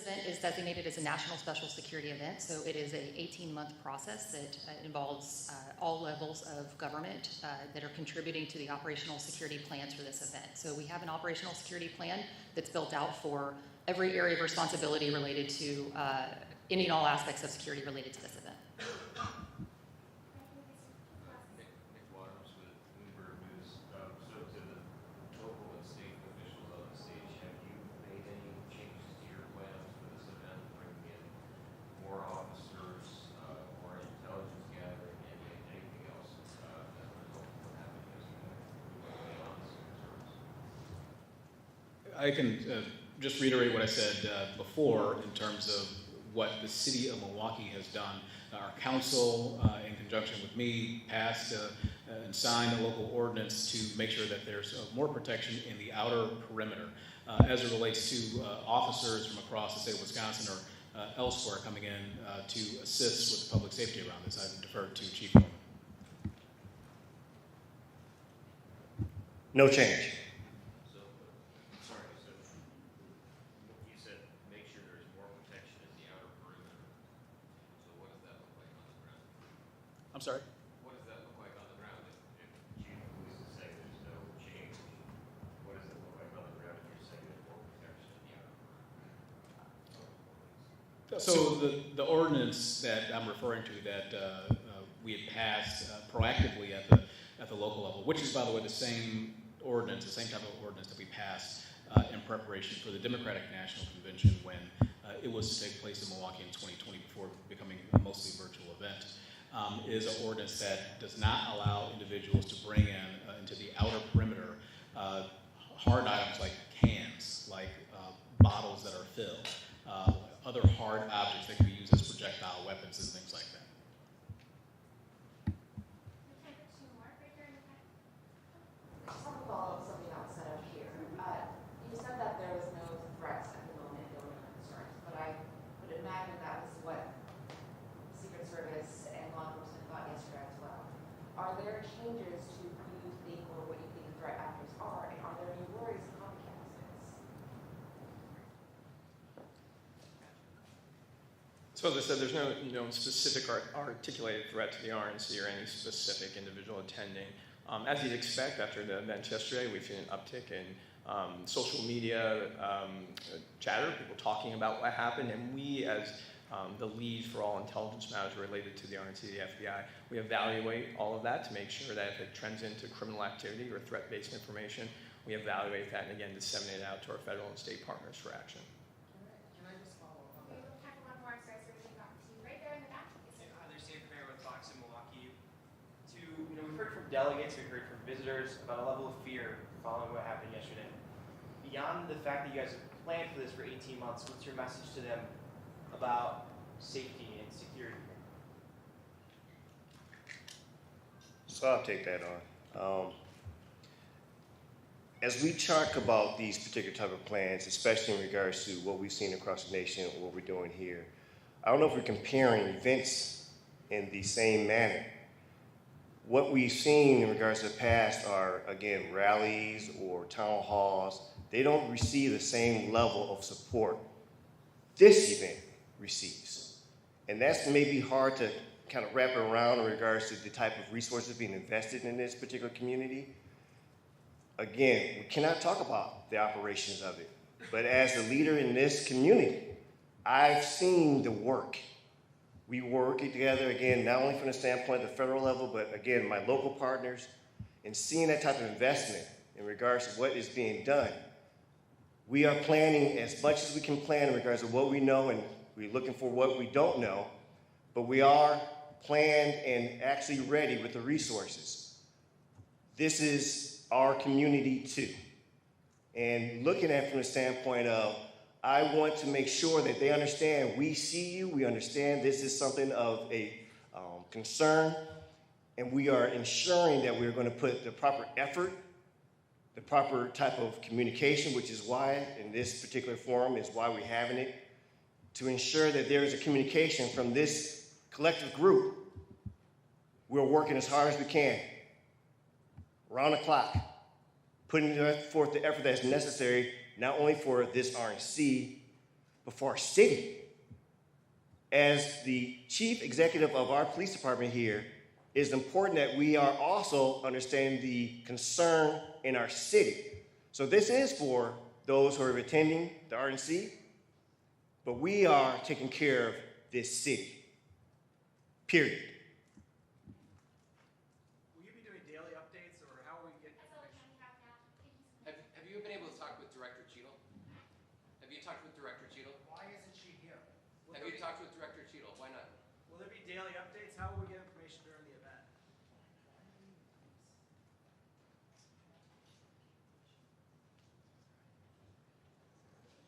event is designated as a national special security event, so it is a 18-month process that involves all levels of government that are contributing to the operational security plans for this event. So we have an operational security plan that's built out for every area of responsibility related to any and all aspects of security related to this event. I can just reiterate what I said before in terms of what the city of Milwaukee has done. Our council, in conjunction with me, passed and signed a local ordinance to make sure that there's more protection in the outer perimeter as it relates to officers from across the state of Wisconsin or elsewhere coming in to assist with public safety around this. I've deferred to Chief Norman. No change. I'm sorry? What does that look like on the ground? If Chief of Police is saying there's no change, what does it look like on the ground if you're saying there's more protection in the outer? So the ordinance that I'm referring to that we had passed proactively at the local level, which is, by the way, the same ordinance, the same type of ordinance that we passed in preparation for the Democratic National Convention when it was to take place in Milwaukee in 2020 before becoming a mostly virtual event. Is an ordinance that does not allow individuals to bring in into the outer perimeter hard items like cans, like bottles that are filled, other hard objects that can be used as projectile weapons and things like that. I just want to follow up something else said up here. You said that there was no threats at the moment, no concerns, but I would imagine that was what Secret Service and law enforcement thought yesterday as well. Are there changes to who you think or what you think the threat actors are, and are there any worries of copycat mistakes? So as I said, there's no specific articulated threat to the RNC or any specific individual attending. As you'd expect, after the event yesterday, we've seen an uptick in social media chatter, people talking about what happened, and we, as the lead for all intelligence matters related to the RNC, the FBI, we evaluate all of that to make sure that if it trends into criminal activity or threat-based information, we evaluate that and again disseminate it out to our federal and state partners for action. Can I just follow up on that? We'll have one more exercise to talk to you right there in the back. Hi, there's Dave Fair with Fox in Milwaukee. We've heard from delegates, we've heard from visitors about a level of fear following what happened yesterday. Beyond the fact that you guys have planned for this for 18 months, what's your message to them about safety and security? So I'll take that on. As we talk about these particular type of plans, especially in regards to what we've seen across the nation and what we're doing here, I don't know if we're comparing events in the same manner. What we've seen in regards to the past are, again, rallies or town halls. They don't receive the same level of support this event receives. And that's maybe hard to kind of wrap it around in regards to the type of resources being invested in this particular community. Again, we cannot talk about the operations of it, but as a leader in this community, I've seen the work. We work together, again, not only from the standpoint of the federal level, but again, my local partners, and seeing that type of investment in regards to what is being done. We are planning as much as we can plan in regards to what we know, and we're looking for what we don't know, but we are planned and actually ready with the resources. This is our community too. And looking at it from the standpoint of, I want to make sure that they understand we see you, we understand this is something of a concern, and we are ensuring that we're going to put the proper effort, the proper type of communication, which is why in this particular forum is why we're having it, to ensure that there is a communication from this collective group. We're working as hard as we can, around the clock, putting forth the effort that's necessary, not only for this RNC, but for our city. As the chief executive of our police department here, it is important that we are also understanding the concern in our city. So this is for those who are attending the RNC, but we are taking care of this city, period. Will you be doing daily updates, or how will we get That's all the information? time we have now. Thank you so much. Have you been able to talk with Director Cheadle? Have you talked with Director Cheadle? Why isn't she here? Have you talked with Director Cheadle? Why not? Will there be daily updates? How will we get